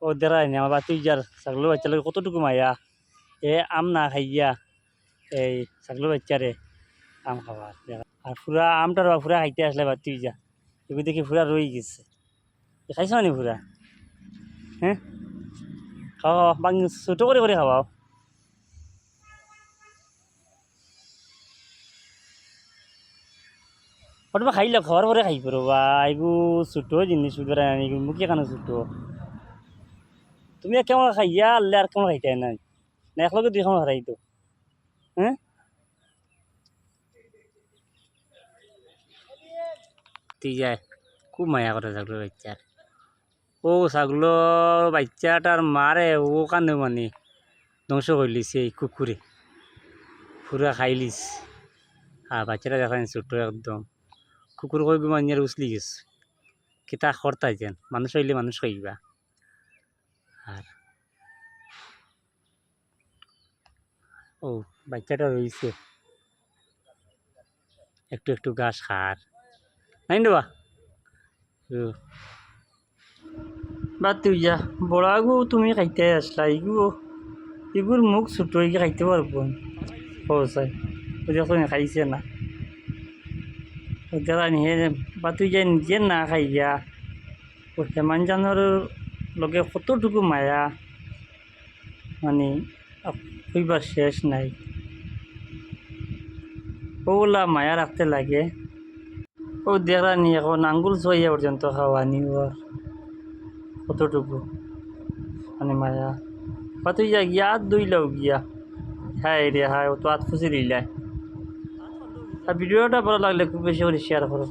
ও দেখায় নি আমার বাতি যার ছাগলের বাচ্চা লাগে কতটুকু মায়া এ আম না খাইয়া এই ছাগলের বাচ্চারে আম খাবার আর পুরা আমটার পুরা খাইতে আসলে বাতি যা এগুলো দেখি পুরা রয়ে গেছে খাইছ নি পুরা হ্যাঁ খাওয়া বাঙি ছোটো করে খাওয়াও ওটা খাইল খাওয়ার পরে খাই পড়ো বা এগু ছোটো জিনিস এগুলো মুখে কেন ছোটো তুমি কেমন খাইয়া আনলে আর কেমন খাইতে নাই না একলগে দুই খামা হারাই তো হ্যাঁ তুই যায় খুব মায়া করে ছাগলের বাচ্চার ও ছাগলের বাচ্চাটার মারে ও কান্দে মানে ধ্বংস করলিছে এই কুকুরে পুরা খাইলিস আর বাচ্চাটা দেখা ছোট্ট একদম কুকুর কই মানে উছলি গেছে কিতা খরতাই যেন মানুষ হইলে মানুষ খাইবা আর ও বাচ্চাটা রয়েছে একটু একটু ঘাস খার নাই দেবা বাদ তুই যা বড়াগু তুমি খাইতে আসলা এগুর মুখ ছোট হয়ে খাইতে পারবো ও চাই ওই দেখো খাইছে না ওই হে বা তুই যে নিজে না খাইয়া ও হেমান জানোর লগে কতটুকু মায়া মানে কইবার শেষ নাই ওগুলা মায়া রাখতে লাগে ও দেখানি এখন আঙ্গুল ছইয়া পর্যন্ত খাওয়ানি ওর কতটুকু মানে মায়া বা তুই যা গিয়া হাত ধুইলাও গিয়া হ্যাঁ রে হ্যাঁ ও তো হাত খুঁজে দিলাই আর ভিডিওটা ভালো লাগলে খুব বেশি করে শেয়ার করো।